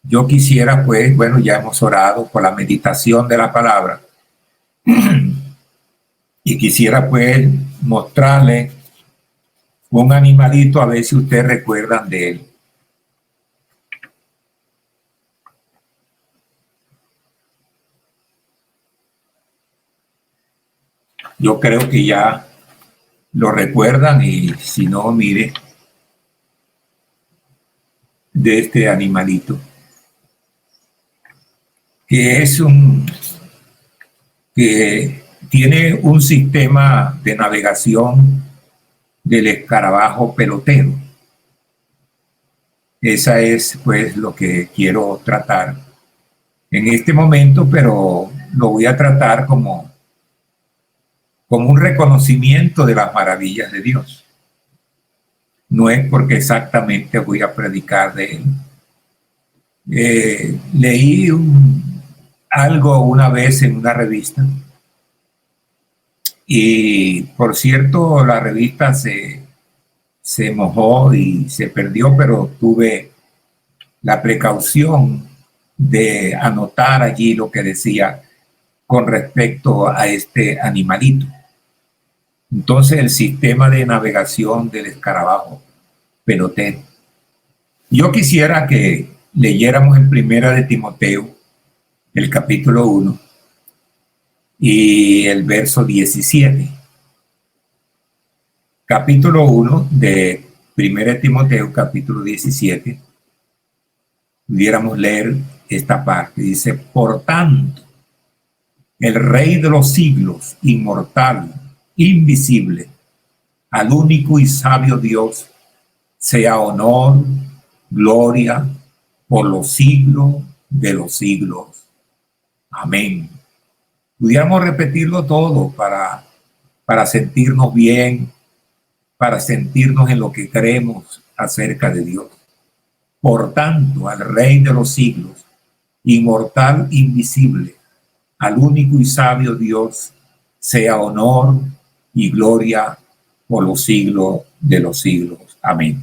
Yo quisiera, pues, bueno, ya hemos orado por la meditación de la palabra y quisiera, pues, mostrarle un animalito a ver si ustedes recuerdan de él. Yo creo que ya lo recuerdan y si no, mire, de este animalito, que es que tiene un sistema de navegación del escarabajo pelotero. Esa es pues lo que quiero tratar en este momento, pero lo voy a tratar como un reconocimiento de las maravillas de Dios. No es porque exactamente voy a predicar de él. Leí algo una vez en una revista y por cierto la revista se mojó y se perdió, pero tuve la precaución de anotar allí lo que decía con respecto a este animalito. Entonces el sistema de navegación del escarabajo pelotero. Yo quisiera que leyéramos en Primera de Timoteo, el capítulo 1 y el verso 17. Capítulo 1 de Primera de Timoteo, capítulo 17. Pudiéramos leer esta parte. Dice, por tanto, el Rey de los siglos, inmortal, invisible, al único y sabio Dios, sea honor, gloria, por los siglos de los siglos. Amén. Pudiéramos repetirlo todo para sentirnos bien, para sentirnos en lo que creemos acerca de Dios. Por tanto, al Rey de los siglos, inmortal, invisible, al único y sabio Dios, sea honor y gloria por los siglos de los siglos. Amén.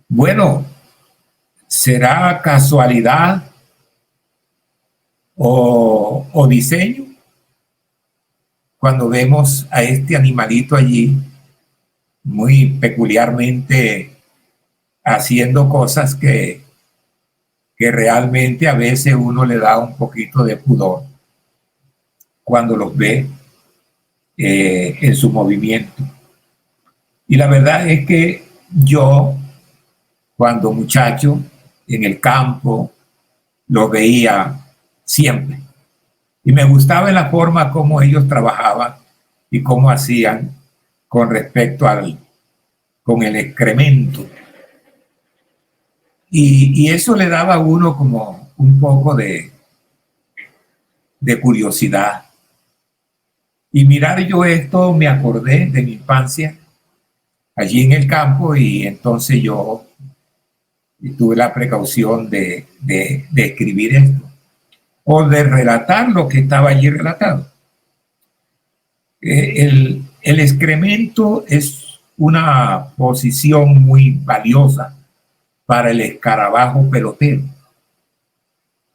Bueno, ¿será casualidad o diseño? Cuando vemos a este animalito allí, muy peculiarmente haciendo cosas que realmente a veces uno le da un poquito de pudor cuando los ve en su movimiento. Y la verdad es que yo, cuando muchacho, en el campo, lo veía siempre. Y me gustaba la forma como ellos trabajaban y cómo hacían con respecto con el excremento. Y eso le daba a uno como un poco de curiosidad. Y mirar yo esto, me acordé de mi infancia allí en el campo y entonces yo tuve la precaución de escribir esto o de relatar lo que estaba allí relatado. El excremento es una posición muy valiosa para el escarabajo pelotero.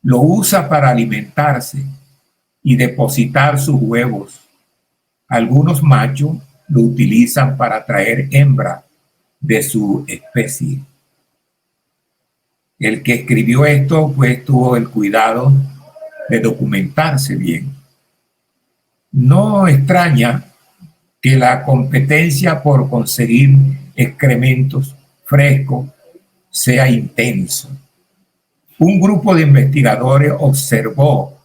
Lo usa para alimentarse y depositar sus huevos. Algunos machos lo utilizan para atraer hembras de su especie. El que escribió esto, pues, tuvo el cuidado de documentarse bien. No extraña que la competencia por conseguir excrementos frescos sea intenso. Un grupo de investigadores observó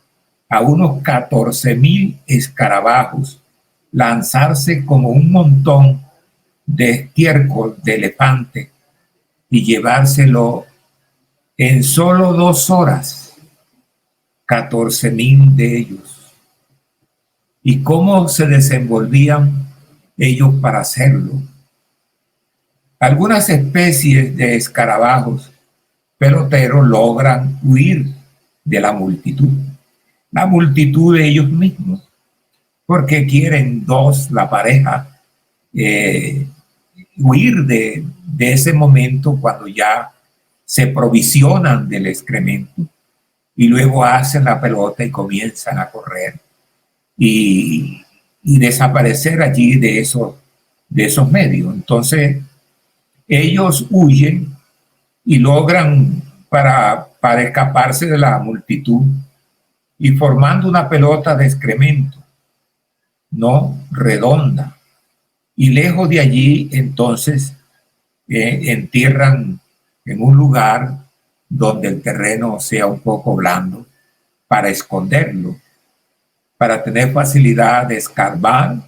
a unos 14,000 escarabajos lanzarse como un montón de estiércol de elefante y llevárselo en solo 2 horas, 14,000 de ellos. ¿Y cómo se desenvolvían ellos para hacerlo? Algunas especies de escarabajos peloteros logran huir de la multitud de ellos mismos, porque quieren dos, la pareja, huir de ese momento cuando ya se provisionan del excremento y luego hacen la pelota y comienzan a correr y desaparecer allí de esos medios. Entonces, ellos huyen y logran para escaparse de la multitud y formando una pelota de excremento, no redonda. Y lejos de allí, entonces, entierran en un lugar donde el terreno sea un poco blando para esconderlo, para tener facilidad de escarbar,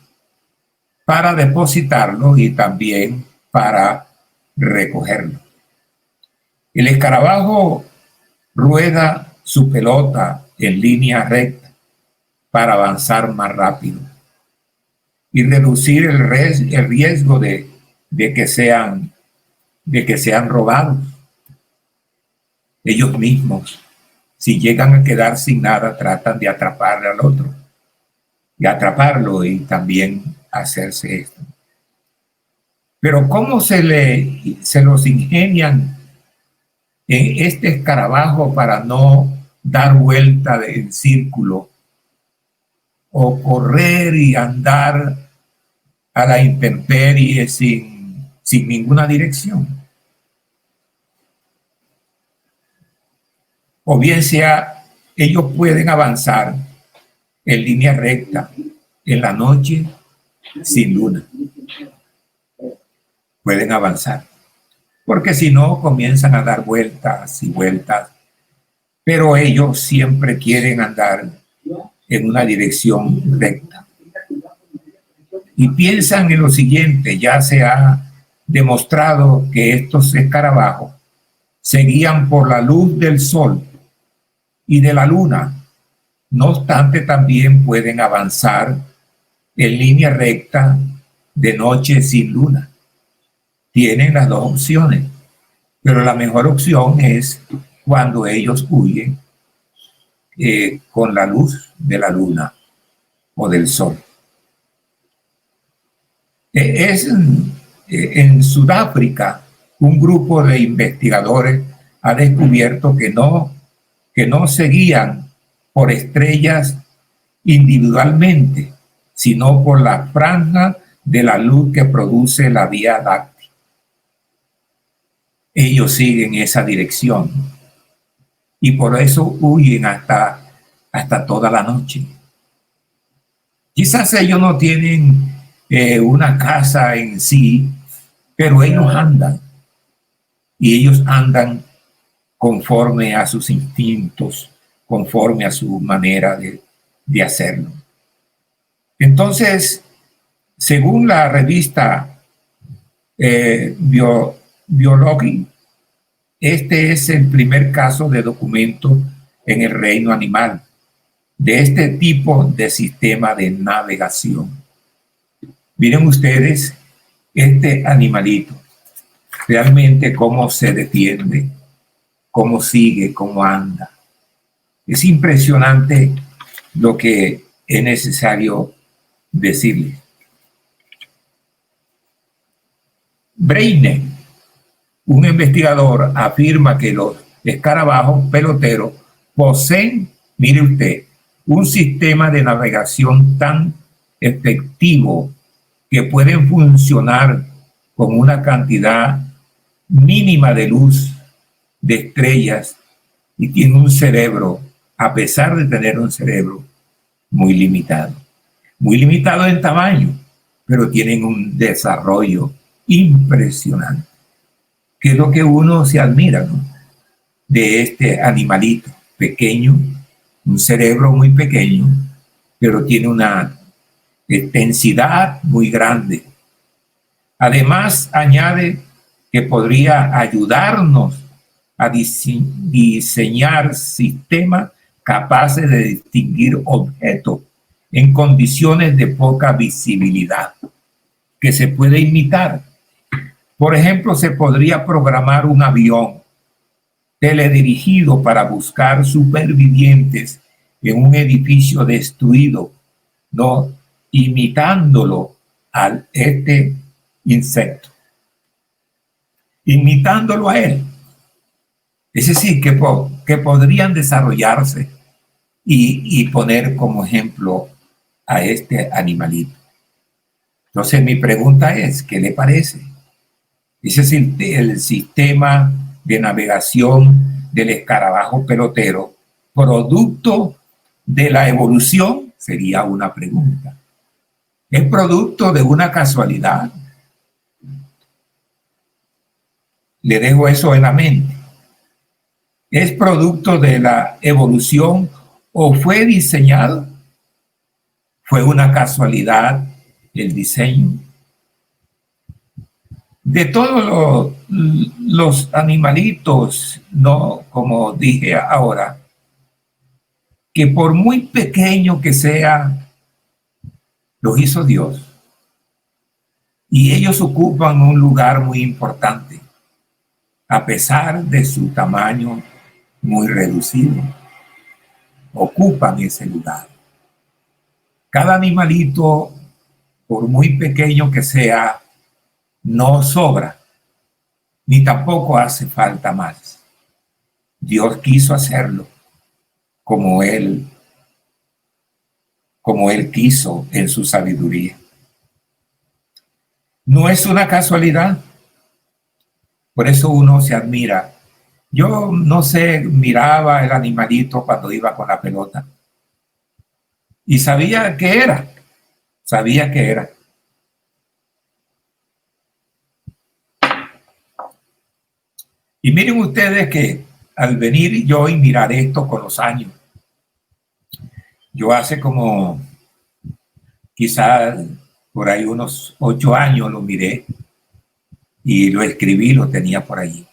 para depositarlo y también para recogerlo. El escarabajo rueda su pelota en línea recta para avanzar más rápido y reducir el riesgo de que sean robados. Ellos mismos, si llegan a quedar sin nada, tratan de atrapar al otro y atraparlo y también hacerse esto. Pero ¿cómo se los ingenian en este escarabajo para no dar vuelta en círculo o correr y andar a la intemperie sin ninguna dirección? O bien sea, ellos pueden avanzar en línea recta en la noche sin luna. Pueden avanzar, porque si no comienzan a dar vueltas y vueltas, pero ellos siempre quieren andar en una dirección recta. Y piensan en lo siguiente: ya se ha demostrado que estos escarabajos se guían por la luz del sol y de la luna. No obstante, también pueden avanzar en línea recta de noche sin luna. Tienen las dos opciones, pero la mejor opción es cuando ellos huyen con la luz de la luna o del sol. En Sudáfrica, un grupo de investigadores ha descubierto que no se guían por estrellas individualmente, sino por la franja de la luz que produce la Vía Láctea. Ellos siguen esa dirección y por eso huyen hasta toda la noche. Quizás ellos no tienen una casa en sí, pero ellos andan y ellos andan conforme a sus instintos, conforme a su manera de hacerlo. Entonces, según la revista Biology, este es el primer caso de documento en el reino animal de este tipo de sistema de navegación. Miren ustedes este animalito, realmente cómo se defiende, cómo sigue, cómo anda. Es impresionante lo que es necesario decirles. Breine, un investigador, afirma que los escarabajos peloteros poseen, mire usted, un sistema de navegación tan efectivo que pueden funcionar con una cantidad mínima de luz de estrellas y tienen un cerebro, a pesar de tener un cerebro muy limitado en tamaño, pero tienen un desarrollo impresionante, que es lo que uno se admira, ¿no?, de este animalito pequeño, un cerebro muy pequeño, pero tiene una densidad muy grande. Además, añade que podría ayudarnos a diseñar sistemas capaces de distinguir objetos en condiciones de poca visibilidad, que se puede imitar. Por ejemplo, se podría programar un avión teledirigido para buscar supervivientes en un edificio destruido, ¿no?, imitándolo a este insecto, imitándolo a él. Es decir, que podrían desarrollarse y poner como ejemplo a este animalito. Entonces mi pregunta es, ¿qué le parece? Ese es el sistema de navegación del escarabajo pelotero, producto de la evolución, sería una pregunta. ¿Es producto de una casualidad? Le dejo eso en la mente. ¿Es producto de la evolución o fue diseñado? ¿Fue una casualidad el diseño? De todos los animalitos, no, como dije ahora, que por muy pequeño que sea, los hizo Dios. Y ellos ocupan un lugar muy importante, a pesar de su tamaño muy reducido. Ocupan ese lugar. Cada animalito, por muy pequeño que sea, no sobra, ni tampoco hace falta más. Dios quiso hacerlo como Él quiso en su sabiduría. No es una casualidad, por eso uno se admira. Yo no sé, miraba el animalito cuando iba con la pelota y sabía que era. Y miren ustedes que al venir yo y mirar esto con los años, yo hace como quizás por ahí unos 8 años lo miré y lo escribí, lo tenía por allí.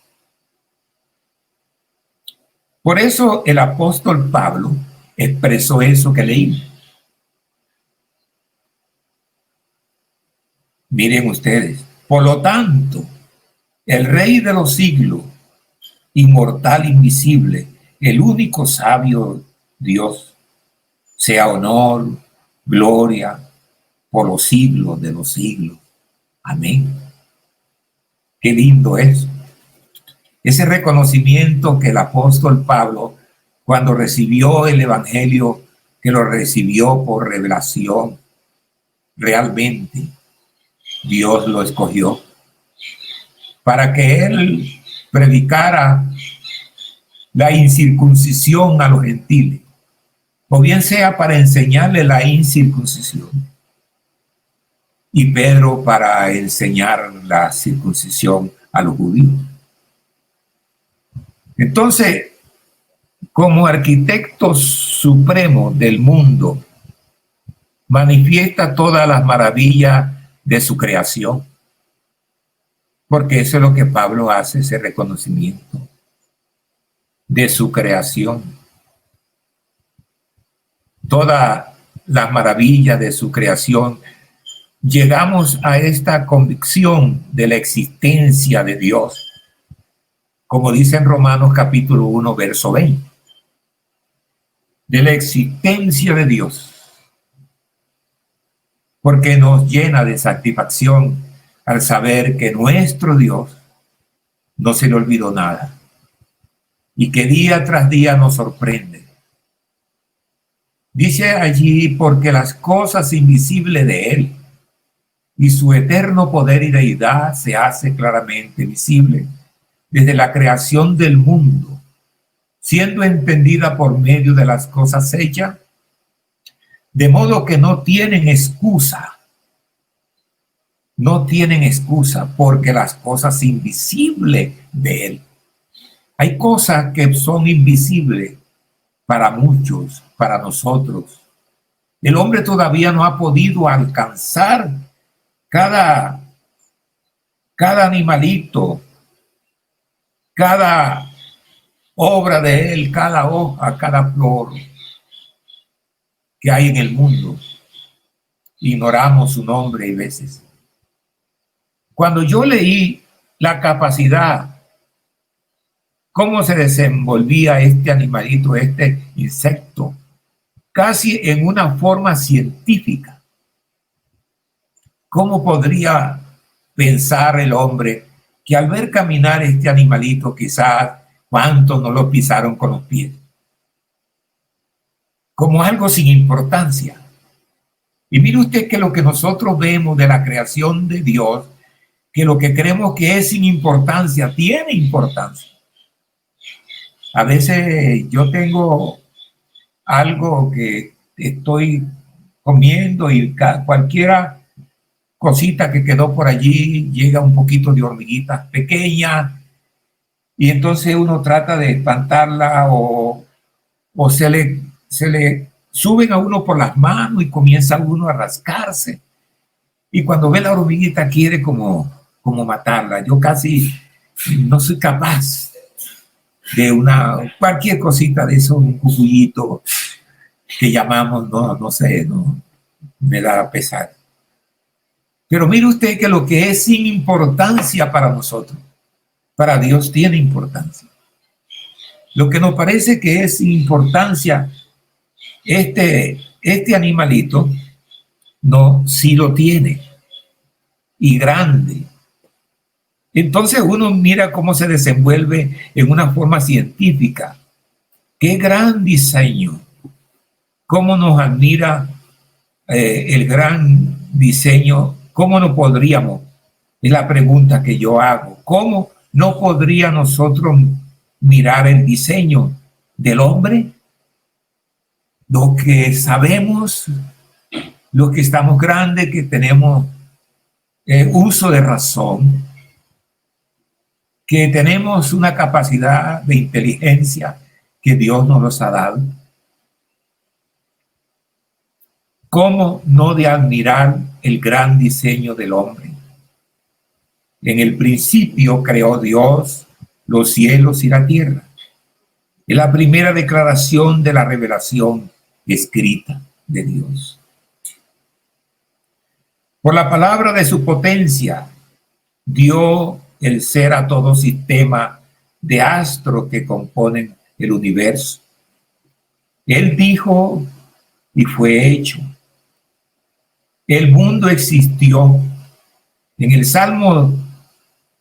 Por eso el apóstol Pablo expresó eso que leí. Miren ustedes, por lo tanto, el Rey de los siglos, inmortal, invisible, el único sabio Dios, sea honor, gloria, por los siglos de los siglos. Amén. Qué lindo es. Ese reconocimiento que el apóstol Pablo, cuando recibió el Evangelio, que lo recibió por revelación, realmente Dios lo escogió para que él predicara la incircuncisión a los gentiles, o bien sea para enseñarle la incircuncisión, y Pedro para enseñar la circuncisión a los judíos. Entonces, como arquitecto supremo del mundo, manifiesta todas las maravillas de su creación, porque eso es lo que Pablo hace, ese reconocimiento de su creación. Todas las maravillas de su creación. Llegamos a esta convicción de la existencia de Dios, como dice en Romanos capítulo 1, verso 20, de la existencia de Dios, porque nos llena de satisfacción al saber que nuestro Dios no se le olvidó nada y que día tras día nos sorprende. Dice allí, porque las cosas invisibles de Él y su eterno poder y deidad se hace claramente visible desde la creación del mundo, siendo entendida por medio de las cosas hechas, de modo que no tienen excusa, porque las cosas invisibles de Él. Hay cosas que son invisibles para muchos, para nosotros. El hombre todavía no ha podido alcanzar cada animalito, cada obra de Él, cada hoja, cada flor que hay en el mundo. Ignoramos su nombre y veces. Cuando yo leí la capacidad, cómo se desenvolvía este animalito, este insecto, casi en una forma científica, ¿cómo podría pensar el hombre que al ver caminar este animalito quizás ¿Cuántos no lo pisaron con los pies? Como algo sin importancia. Y mire usted que lo que nosotros vemos de la creación de Dios, que lo que creemos que es sin importancia, tiene importancia. A veces yo tengo algo que estoy comiendo y cualquiera cosita que quedó por allí llega un poquito de hormiguitas pequeñas y entonces uno trata de espantarla o se le suben a uno por las manos y comienza uno a rascarse. Y cuando ve la hormiguita quiere como matarla. Yo casi no soy capaz de cualquier cosita de eso, un cucullito que llamamos, no sé, no me da pesar. Pero mire usted que lo que es sin importancia para nosotros, para Dios tiene importancia. Lo que nos parece que es sin importancia, este animalito, no, sí lo tiene, y grande. Entonces uno mira cómo se desenvuelve en una forma científica. ¡Qué gran diseño! ¿Cómo nos admira el gran diseño? ¿Cómo no podríamos? Es la pregunta que yo hago. ¿Cómo no podría nosotros mirar el diseño del hombre? Lo que sabemos, los que estamos grandes, que tenemos uso de razón, que tenemos una capacidad de inteligencia que Dios nos los ha dado. ¿Cómo no de admirar el gran diseño del hombre? En el principio creó Dios los cielos y la tierra. Es la primera declaración de la revelación escrita de Dios. Por la palabra de su potencia, dio el ser a todo sistema de astros que componen el universo. Él dijo y fue hecho. El mundo existió. En el Salmo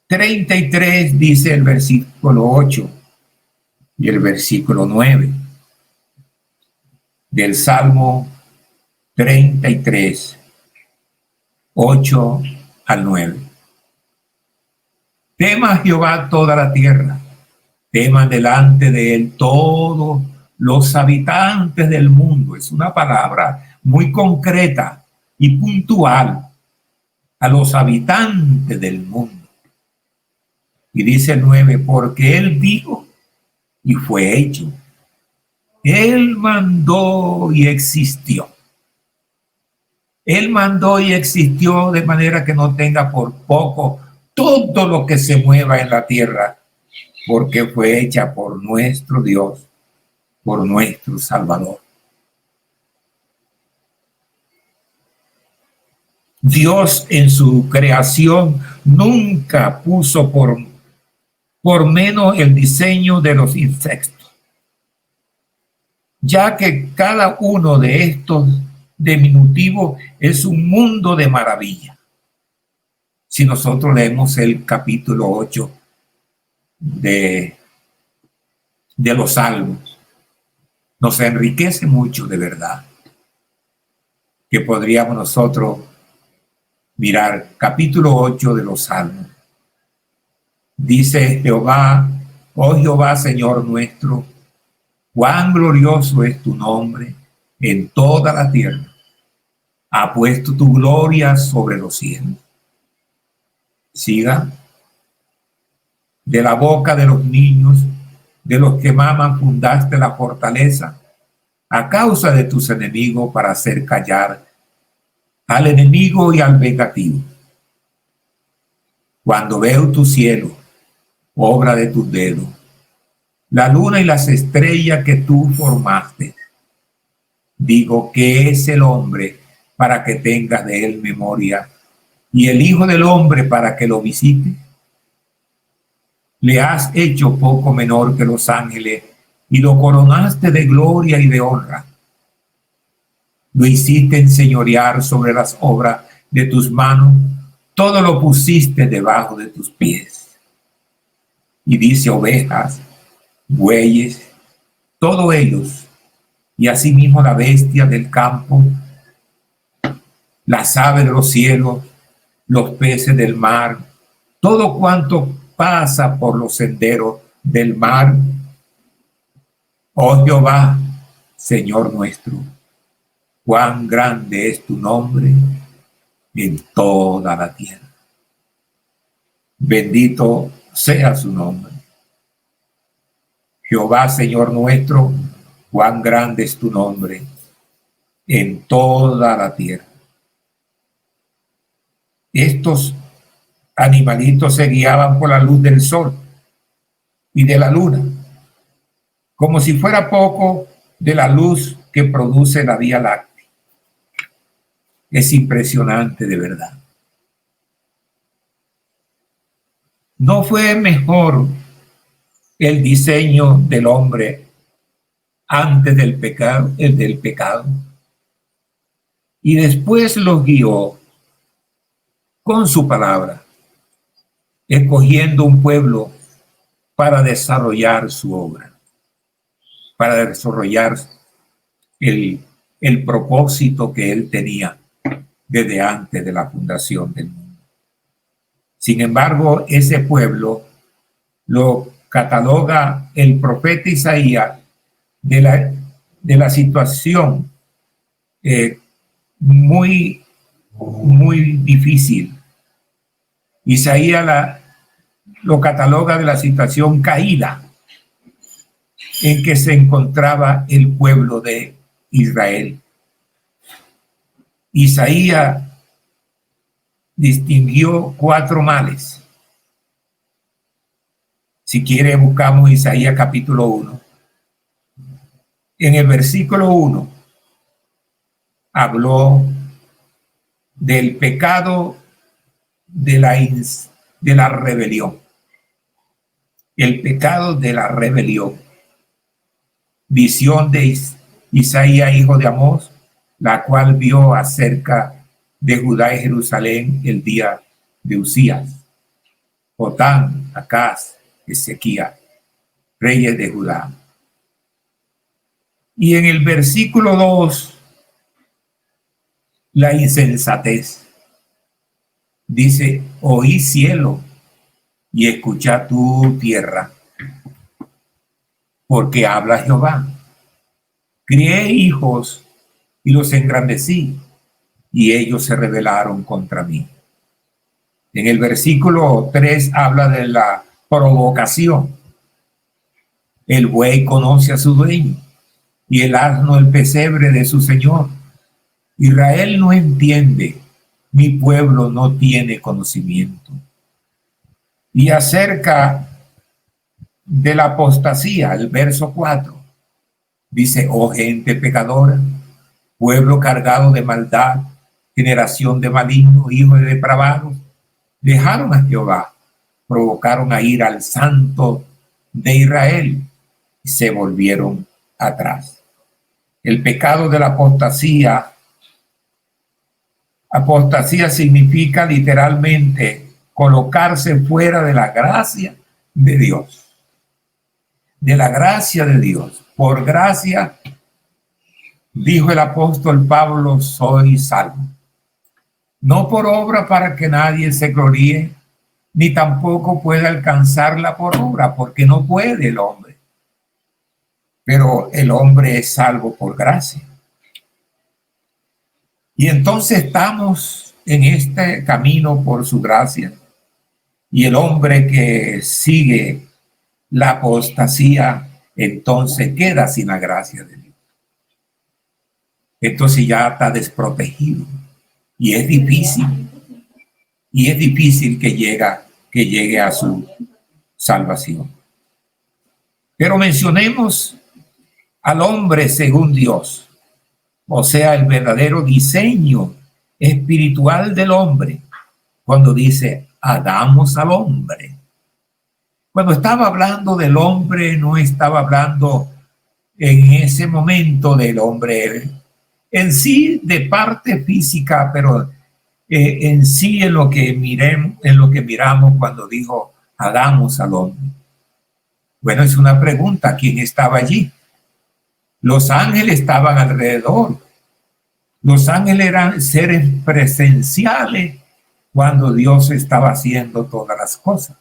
33 dice el versículo 8 y el versículo 9 del Salmo 33, 8 al 9. Tema a Jehová toda la tierra, teman delante de él todos los habitantes del mundo. Es una palabra muy concreta y puntual, a los habitantes del mundo. Y dice el 9, porque él dijo y fue hecho. Él mandó y existió. Él mandó y existió de manera que no tenga por poco todo lo que se mueva en la tierra, porque fue hecha por nuestro Dios, por nuestro Salvador. Dios en su creación nunca puso por menos el diseño de los insectos, ya que cada uno de estos diminutivos es un mundo de maravilla. Si nosotros leemos el capítulo 8 de los Salmos, nos enriquece mucho de verdad, que podríamos nosotros mirar capítulo 8 de los Salmos. Dice Jehová, oh Jehová, Señor nuestro, cuán glorioso es tu nombre en toda la tierra. Ha puesto tu gloria sobre los cielos. Siga. De la boca de los niños, de los que maman, fundaste la fortaleza, a causa de tus enemigos, para hacer callar al enemigo y al vengativo. Cuando veo tu cielo, obra de tus dedos, la luna y las estrellas que tú formaste, digo, ¿qué es el hombre para que tengas de él memoria, y el hijo del hombre para que lo visite? Le has hecho poco menor que los ángeles y lo coronaste de gloria y de honra. Lo hiciste enseñorear sobre las obras de tus manos, todo lo pusiste debajo de tus pies. Y dice ovejas, bueyes, todos ellos, y asimismo la bestia del campo, las aves de los cielos, los peces del mar, todo cuanto pasa por los senderos del mar. Oh Jehová, Señor nuestro, cuán grande es tu nombre en toda la tierra. Bendito sea su nombre. Jehová, Señor nuestro, cuán grande es tu nombre en toda la tierra. Estos animalitos se guiaban por la luz del sol y de la luna, como si fuera poco de la luz que produce la Vía Láctea. Es impresionante, de verdad. ¿No fue mejor el diseño del hombre antes del pecado, el del pecado? Y después los guió con su palabra, escogiendo un pueblo para desarrollar su obra, para desarrollar el propósito que él tenía desde antes de la fundación del mundo. Sin embargo, ese pueblo lo cataloga el profeta Isaías de la situación muy difícil. Isaías lo cataloga de la situación caída en que se encontraba el pueblo de Israel. Isaías distinguió 4 males. Si quiere, buscamos Isaías capítulo 1. En el versículo 1 habló del pecado de la rebelión. El pecado de la rebelión. Visión de Isaías, hijo de Amós, la cual vio acerca de Judá y Jerusalén el día de Usías, Jotam, Acaz, Ezequías, reyes de Judá. Y en el versículo 2, la insensatez. Dice, oí cielo y escucha tu tierra, porque habla Jehová. Crié hijos y los engrandecí, y ellos se rebelaron contra mí. En el versículo 3 habla de la provocación. El buey conoce a su dueño, y el asno el pesebre de su señor. Israel no entiende, mi pueblo no tiene conocimiento. Y acerca de la apostasía, el verso 4, dice, oh gente pecadora, pueblo cargado de maldad, generación de malignos, hijos de depravados, dejaron a Jehová, provocaron a ir al Santo de Israel y se volvieron atrás. El pecado de la apostasía significa literalmente colocarse fuera de la gracia de Dios. De la gracia de Dios. Por gracia, dijo el apóstol Pablo, soy salvo. No por obra para que nadie se gloríe, ni tampoco puede alcanzarla por obra, porque no puede el hombre. Pero el hombre es salvo por gracia. Y entonces estamos en este camino por su gracia. Y el hombre que sigue la apostasía, entonces queda sin la gracia de Dios. Entonces ya está desprotegido. Y es difícil. Y es difícil que llegue a su salvación. Pero mencionemos al hombre según Dios. O sea, el verdadero diseño espiritual del hombre. Cuando dice, hagamos al hombre. Cuando estaba hablando del hombre, no estaba hablando en ese momento del hombre en sí de parte física, pero en sí en lo que miramos cuando dijo, hagamos al hombre. Bueno, es una pregunta. ¿Quién estaba allí? Los ángeles estaban alrededor. Los ángeles eran seres presenciales cuando Dios estaba haciendo todas las cosas.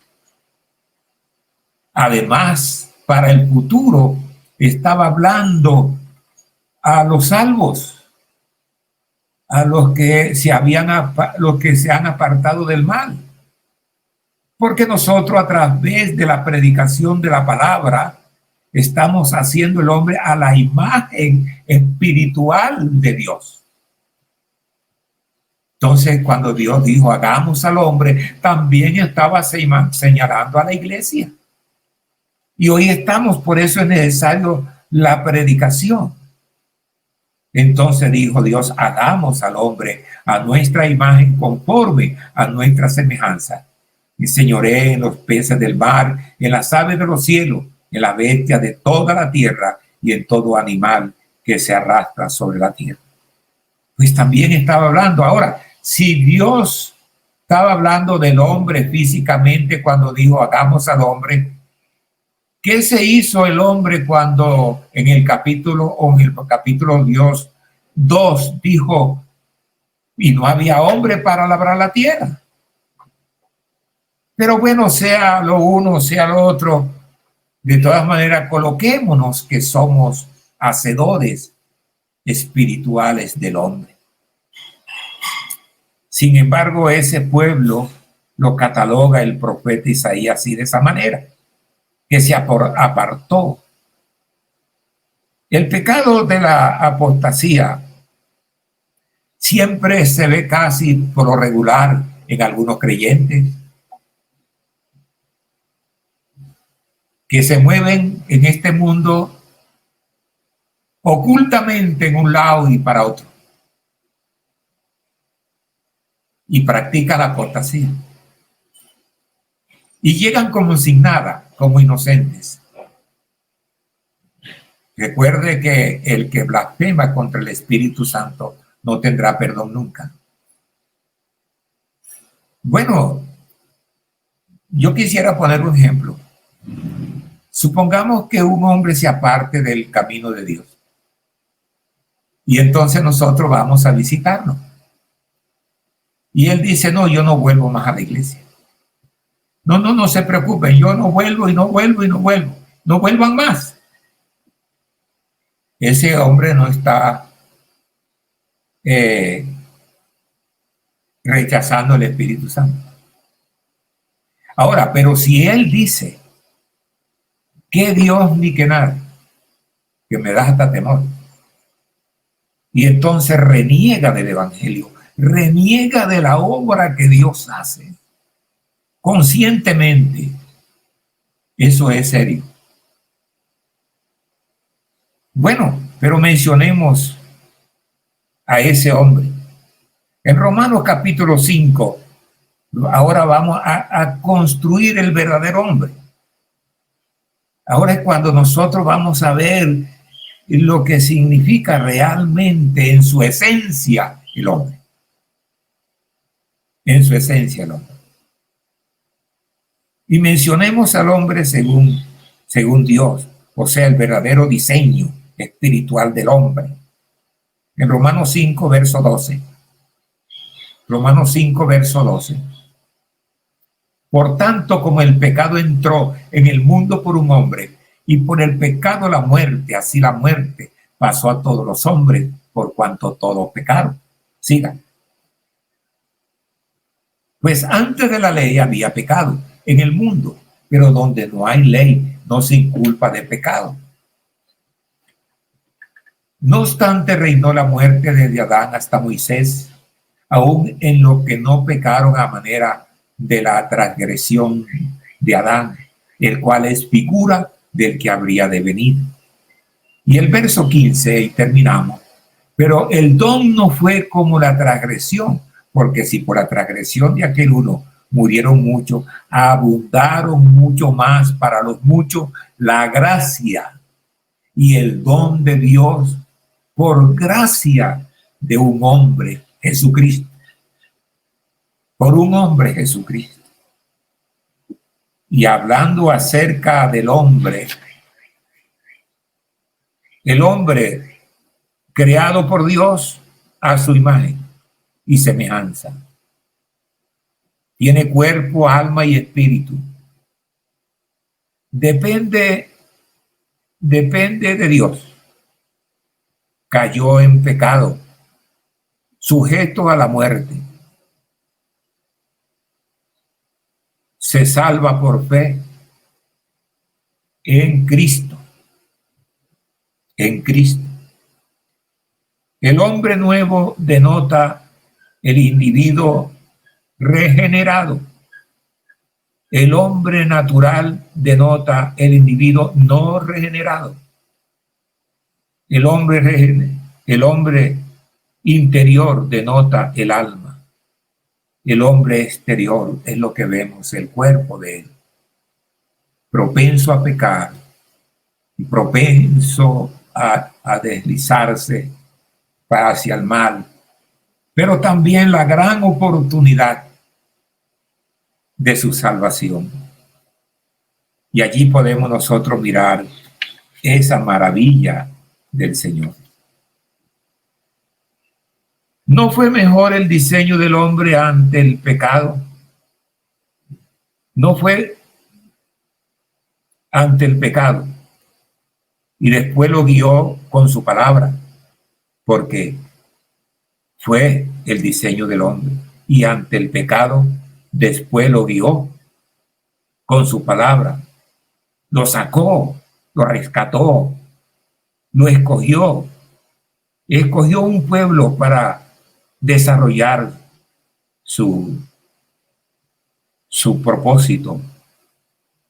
Además, para el futuro, estaba hablando a los salvos, a los que se han apartado del mal. Porque nosotros, a través de la predicación de la palabra, estamos haciendo el hombre a la imagen espiritual de Dios. Entonces, cuando Dios dijo hagamos al hombre, también estaba señalando a la iglesia. Y hoy estamos, por eso es necesario la predicación. Entonces dijo Dios, hagamos al hombre a nuestra imagen, conforme a nuestra semejanza. Y señoré en los peces del mar, en las aves de los cielos, en la bestia de toda la tierra y en todo animal que se arrastra sobre la tierra. Pues también estaba hablando. Ahora, si Dios estaba hablando del hombre físicamente cuando dijo hagamos al hombre, ¿qué se hizo el hombre cuando en el capítulo Dios 2 dijo y no había hombre para labrar la tierra? Pero bueno, sea lo uno, sea lo otro, de todas maneras coloquémonos que somos hacedores espirituales del hombre. Sin embargo, ese pueblo lo cataloga el profeta Isaías así, de esa manera, que se apartó. El pecado de la apostasía siempre se ve casi por lo regular en algunos creyentes que se mueven en este mundo ocultamente en un lado y para otro, y practican la apostasía y llegan como sin nada, como inocentes. Recuerde que el que blasfema contra el Espíritu Santo no tendrá perdón nunca. Bueno, yo quisiera poner un ejemplo. Supongamos que un hombre se aparte del camino de Dios y entonces nosotros vamos a visitarlo. Y él dice, no, yo no vuelvo más a la iglesia. No se preocupen, yo no vuelvo y no vuelvo y no vuelvo. No vuelvan más. Ese hombre no está rechazando el Espíritu Santo. Ahora, pero si él dice que Dios ni que nada, que me da hasta temor, y entonces reniega del evangelio, reniega de la obra que Dios hace conscientemente, eso es serio. Bueno, pero mencionemos a ese hombre. En Romanos capítulo 5, ahora vamos a construir el verdadero hombre. Ahora es cuando nosotros vamos a ver lo que significa realmente en su esencia el hombre. En su esencia el hombre. Y mencionemos al hombre según Dios, o sea, el verdadero diseño espiritual del hombre. En Romanos 5, verso 12. Romanos 5, verso 12. Por tanto, como el pecado entró en el mundo por un hombre, y por el pecado la muerte, así la muerte pasó a todos los hombres, por cuanto todos pecaron. Sigan. Pues antes de la ley había pecado en el mundo, pero donde no hay ley no se inculpa de pecado. No obstante, reinó la muerte desde Adán hasta Moisés, aún en lo que no pecaron a manera de la transgresión de Adán, el cual es figura del que habría de venir. Y el verso 15, y terminamos. Pero el don no fue como la transgresión, porque si por la transgresión de aquel uno murieron muchos, abundaron mucho más para los muchos la gracia y el don de Dios por gracia de un hombre, Jesucristo. Por un hombre, Jesucristo. y hablando acerca del hombre, el hombre creado por Dios a su imagen y semejanza. Tiene cuerpo, alma y espíritu. Depende de Dios. Cayó en pecado, sujeto a la muerte. Se salva por fe en Cristo. En Cristo. El hombre nuevo denota el individuo regenerado. El hombre natural denota el individuo no regenerado. El hombre interior denota el alma. El hombre exterior es lo que vemos, el cuerpo de él. Propenso a pecar y propenso a deslizarse hacia el mal, pero también la gran oportunidad de su salvación. Y allí podemos nosotros mirar esa maravilla del Señor. ¿No fue mejor el diseño del hombre ante el pecado? ¿No fue ante el pecado? Y después lo guió con su palabra, porque fue el diseño del hombre. Y ante el pecado, después lo guió con su palabra. Lo sacó, lo rescató, lo escogió. Escogió un pueblo para desarrollar su propósito,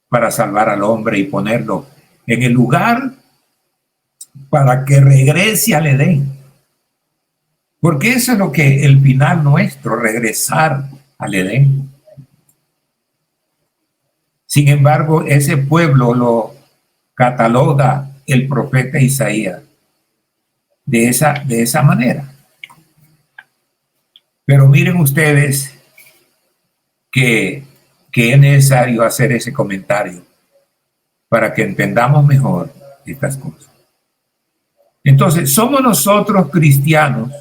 para salvar al hombre y ponerlo en el lugar para que regrese al Edén. Porque eso es lo que el final nuestro, regresar al Edén. Sin embargo, ese pueblo lo cataloga el profeta Isaías de esa manera. Pero miren ustedes que es necesario hacer ese comentario para que entendamos mejor estas cosas. Entonces, somos nosotros cristianos,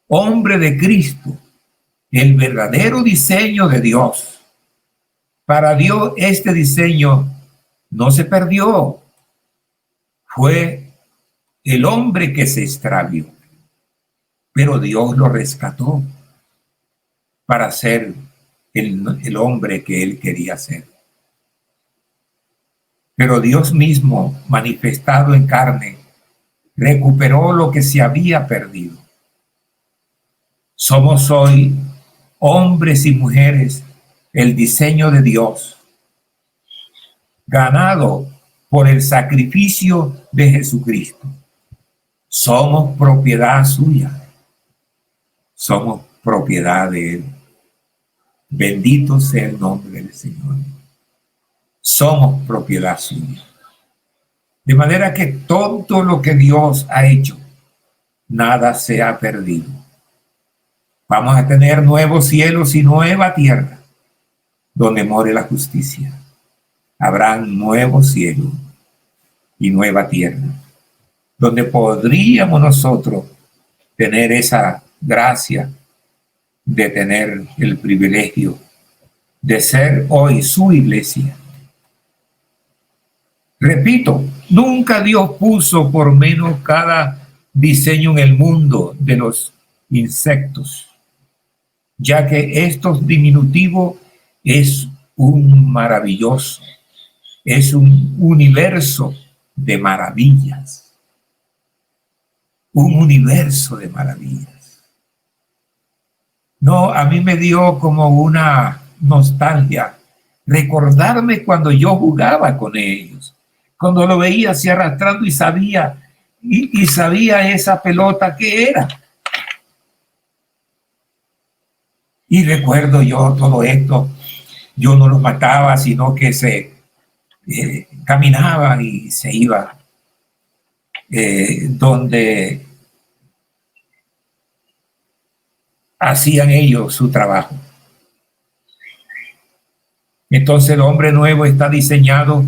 hombre de Cristo, el verdadero diseño de Dios. Para Dios este diseño no se perdió. Fue el hombre que se extravió, pero Dios lo rescató para ser el hombre que él quería ser. Pero Dios mismo, manifestado en carne, recuperó lo que se había perdido. Somos hoy hombres y mujeres, el diseño de Dios, ganado por el sacrificio de Jesucristo. Somos propiedad suya. Somos propiedad de Él. Bendito sea el nombre del Señor. Somos propiedad suya. De manera que todo lo que Dios ha hecho, nada se ha perdido. Vamos a tener nuevos cielos y nueva tierra, donde more la justicia. Habrán nuevos cielos y nueva tierra, donde podríamos nosotros tener esa gracia de tener el privilegio de ser hoy su iglesia. Repito, nunca Dios puso por menos cada diseño en el mundo de los insectos, ya que estos diminutivos es un maravilloso, es un universo de maravillas, un universo de maravillas. No, a mí me dio como una nostalgia recordarme cuando yo jugaba con ellos, cuando lo veía así arrastrando y sabía esa pelota que era. Y recuerdo yo todo esto, yo no los mataba, sino que se caminaban y se iban donde hacían ellos su trabajo. Entonces el hombre nuevo está diseñado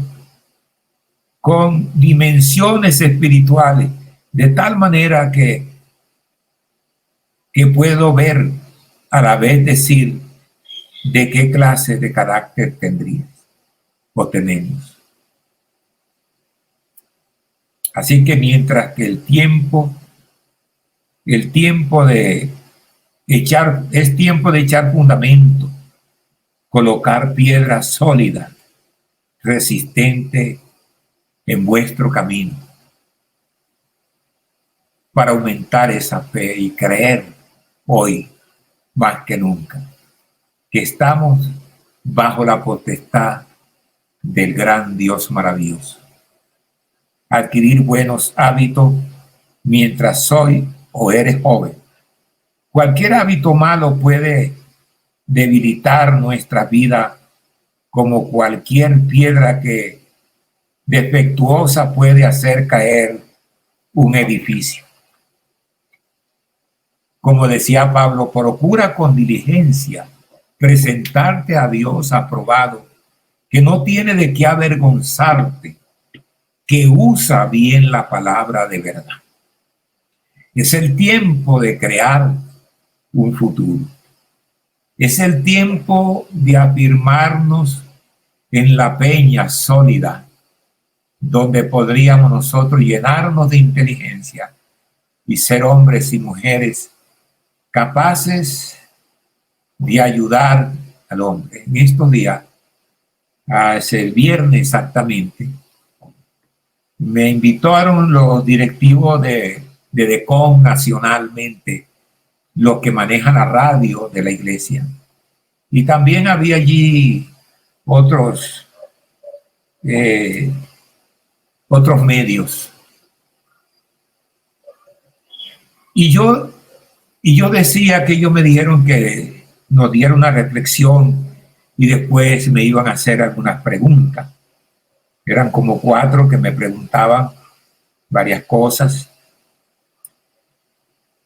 con dimensiones espirituales, de tal manera que puedo ver, a la vez decir de qué clase de carácter tendrías o tenemos. Así que mientras que el tiempo de echar, es tiempo de echar fundamento, colocar piedra sólida, resistente en vuestro camino, para aumentar esa fe y creer hoy más que nunca que estamos bajo la potestad del gran Dios maravilloso. Adquirir buenos hábitos mientras soy o eres joven. Cualquier hábito malo puede debilitar nuestra vida, como cualquier piedra que defectuosa puede hacer caer un edificio. Como decía Pablo, procura con diligencia presentarte a Dios aprobado, que no tiene de qué avergonzarte, que usa bien la palabra de verdad. Es el tiempo de crear un futuro. Es el tiempo de afirmarnos en la peña sólida, donde podríamos nosotros llenarnos de inteligencia y ser hombres y mujeres capaces de ayudar al hombre. En estos días, el viernes exactamente, me invitaron los directivos de DECON nacionalmente, los que manejan la radio de la iglesia. Y también había allí otros medios. Y yo decía que ellos me dijeron que nos dieron una reflexión y después me iban a hacer algunas preguntas. Eran como 4 que me preguntaban varias cosas.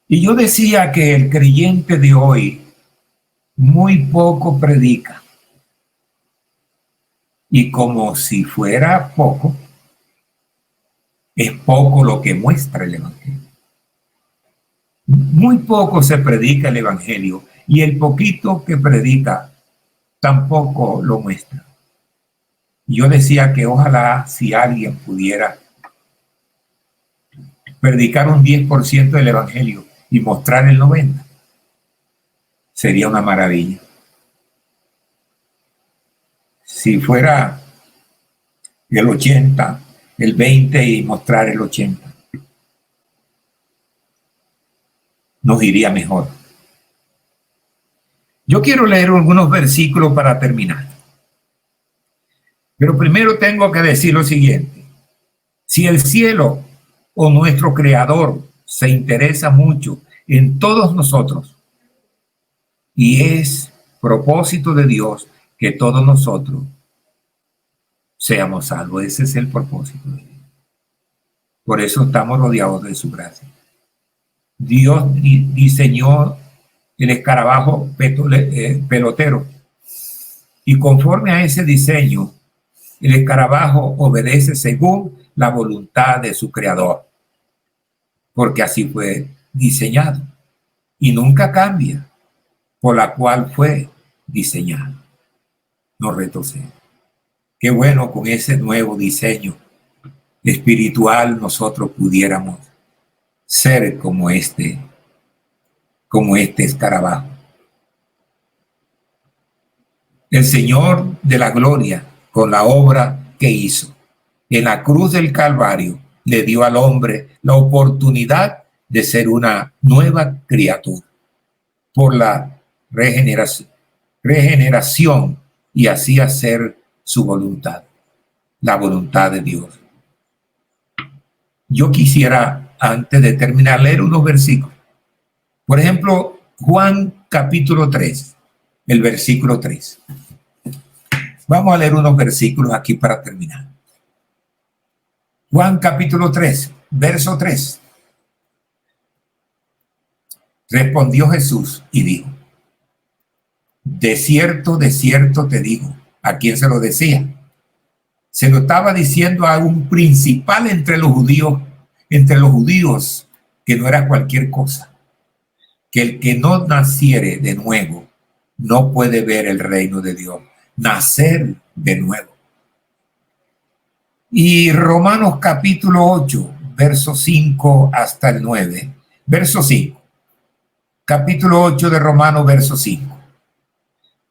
Y yo decía que el creyente de hoy muy poco predica. Y como si fuera poco, es poco lo que muestra el Evangelio. Muy poco se predica el Evangelio y el poquito que predica tampoco lo muestra. Yo decía que ojalá si alguien pudiera predicar un 10% del Evangelio y mostrar el 90%, sería una maravilla. Si fuera el 80%, el 20% y mostrar el 80%, nos iría mejor. Yo quiero leer algunos versículos para terminar. Pero primero tengo que decir lo siguiente. Si el cielo o nuestro Creador se interesa mucho en todos nosotros, y es propósito de Dios que todos nosotros seamos salvos. Ese es el propósito de Dios. Por eso estamos rodeados de su gracia. Dios diseñó el escarabajo pelotero, y conforme a ese diseño, el escarabajo obedece según la voluntad de su creador, porque así fue diseñado y nunca cambia, por la cual fue diseñado. No retrocede. Qué bueno con ese nuevo diseño espiritual nosotros pudiéramos ser como este escarabajo. El Señor de la gloria, con la obra que hizo en la cruz del Calvario, le dio al hombre la oportunidad de ser una nueva criatura por la regeneración y así hacer su voluntad, la voluntad de Dios. Yo quisiera, antes de terminar, leer unos versículos. Por ejemplo, Juan capítulo 3, el versículo 3. Vamos a leer unos versículos aquí para terminar. Juan capítulo 3, verso 3. Respondió Jesús y dijo: de cierto te digo, ¿A quién se lo decía? Se lo estaba diciendo a un principal entre los judíos, que no era cualquier cosa, que el que no naciere de nuevo no puede ver el reino de Dios, nacer de nuevo. Y Romanos capítulo 8, verso 5 hasta el 9, verso 5, capítulo 8 de Romanos, verso 5.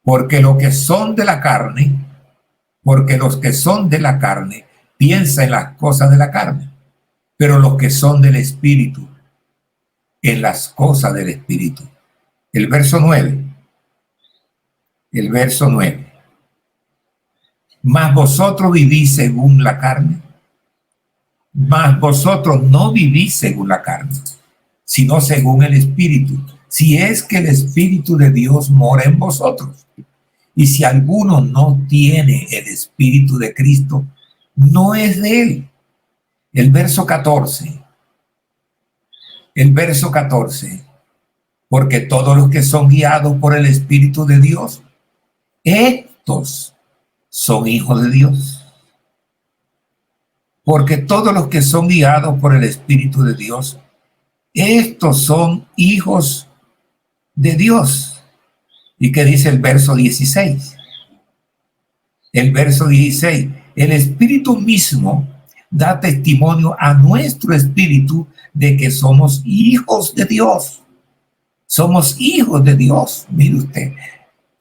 Porque los que son de la carne piensan en las cosas de la carne, pero los que son del Espíritu, en las cosas del Espíritu. El verso 9. Mas vosotros vivís según la carne, mas vosotros no vivís según la carne, sino según el Espíritu, si es que el Espíritu de Dios mora en vosotros. Y si alguno no tiene el Espíritu de Cristo, no es de él. El verso 14. Porque todos los que son guiados por el Espíritu de Dios, estos son hijos de Dios. Porque todos los que son guiados por el Espíritu de Dios, estos son hijos de Dios. ¿Y qué dice el verso 16? El verso 16. El Espíritu mismo da testimonio a nuestro espíritu de que somos hijos de Dios. Somos hijos de Dios. Mire usted,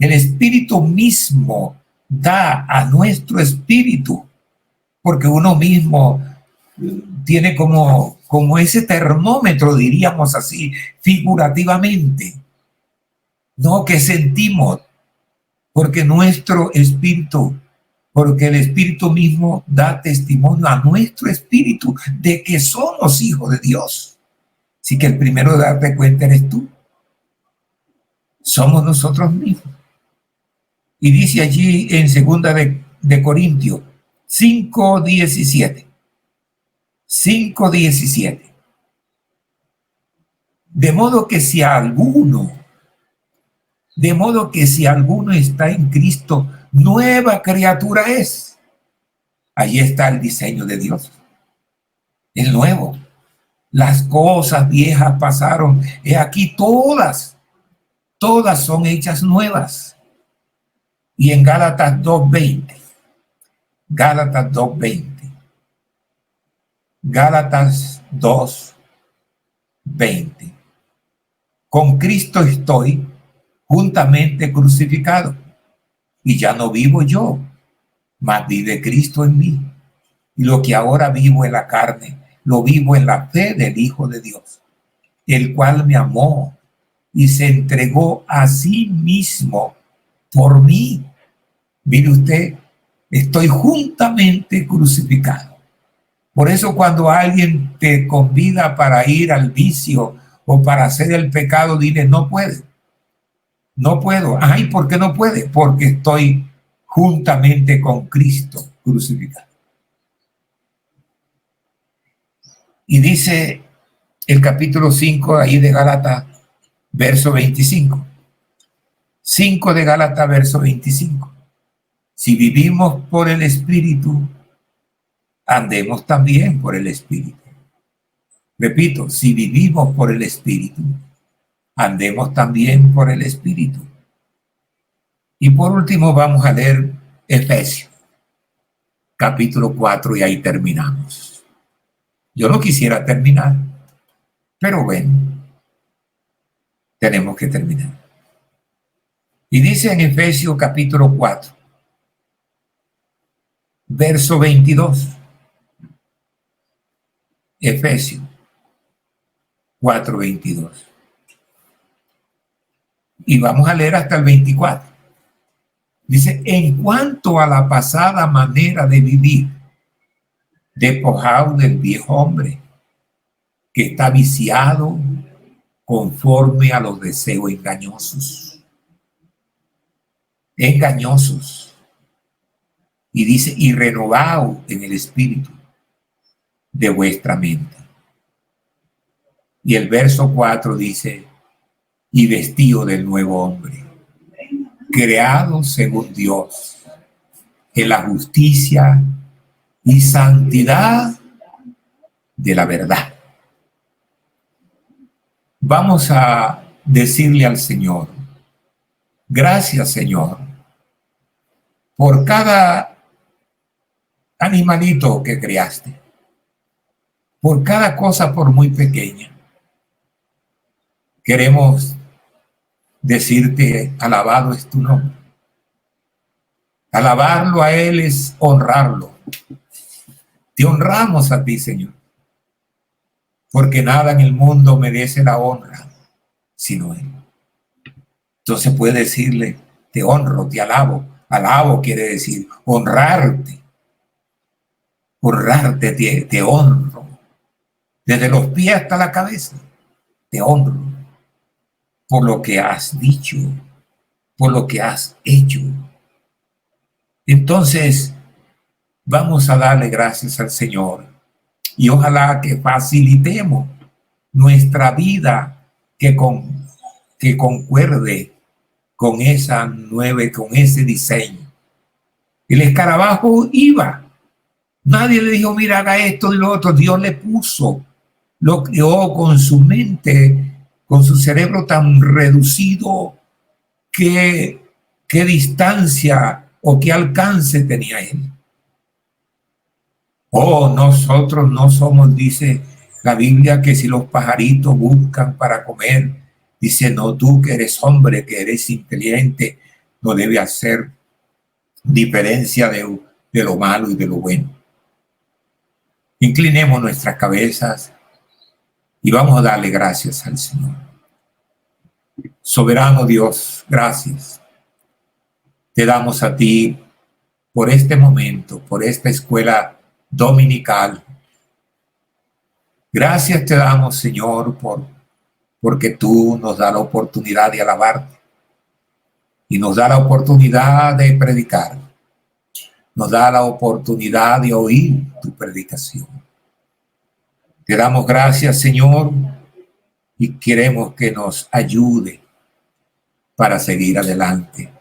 el Espíritu mismo da a nuestro espíritu, porque uno mismo tiene como ese termómetro, diríamos así, figurativamente, ¿no? Que sentimos, porque el Espíritu mismo da testimonio a nuestro espíritu de que somos hijos de Dios. Así que el primero de darte cuenta eres tú. Somos nosotros mismos. Y dice allí en 2 de Corintios 5:17. 5:17. De modo que si alguno está en Cristo, nueva criatura es. Allí está el diseño de Dios. El nuevo. Las cosas viejas pasaron. He aquí todas son hechas nuevas. Y en Gálatas 2:20. Gálatas 2:20. Con Cristo estoy juntamente crucificado, y ya no vivo yo, mas vive Cristo en mí. Y lo que ahora vivo en la carne, lo vivo en la fe del Hijo de Dios, el cual me amó y se entregó a sí mismo por mí. Mire usted, estoy juntamente crucificado. Por eso cuando alguien te convida para ir al vicio o para hacer el pecado, dile, no puede. No puedo. Ay, ¿por qué no puede? Porque estoy juntamente con Cristo crucificado. Y dice el capítulo 5 ahí de Gálatas, verso 25. 5 de Gálatas, verso 25. Si vivimos por el Espíritu, andemos también por el Espíritu. Repito, si vivimos por el Espíritu, andemos también por el Espíritu. Y por último vamos a leer Efesios, capítulo 4, y ahí terminamos. Yo no quisiera terminar, pero bueno, tenemos que terminar. Y dice en Efesios capítulo 4, verso 22. Efesios 4:22. Y vamos a leer hasta el 24. Dice, en cuanto a la pasada manera de vivir, despojaos del viejo hombre, que está viciado conforme a los deseos engañosos. Engañosos. Y dice, y renovaos en el espíritu de vuestra mente. Y el verso 4 dice, y vestido del nuevo hombre, creado según Dios, en la justicia y santidad de la verdad. Vamos a decirle al Señor, gracias Señor, por cada animalito que creaste, por cada cosa por muy pequeña. Queremos decirte, alabado es tu nombre. Alabarlo a Él es honrarlo. Te honramos a ti, Señor, porque nada en el mundo merece la honra sino Él. Entonces puede decirle, te honro, te alabo. Alabo quiere decir honrarte. Honrarte, te honro. Desde los pies hasta la cabeza, te honro por lo que has dicho, por lo que has hecho. Entonces, vamos a darle gracias al Señor y ojalá que facilitemos nuestra vida que concuerde con con ese diseño. El escarabajo iba. Nadie le dijo, mira, haga esto y lo otro. Dios le puso, lo creó con su mente, con su cerebro tan reducido, qué distancia o qué alcance tenía él. Oh, nosotros no somos, dice la Biblia, que si los pajaritos buscan para comer, dice, no, tú que eres hombre, que eres inteligente, no debe hacer diferencia de lo malo y de lo bueno. Inclinemos nuestras cabezas y vamos a darle gracias al Señor. Soberano Dios, gracias. Te damos a ti por este momento, por esta escuela dominical. Gracias te damos, Señor, porque tú nos das la oportunidad de alabarte y nos da la oportunidad de predicar. Nos da la oportunidad de oír tu predicación. Te damos gracias, Señor, y queremos que nos ayude para seguir adelante.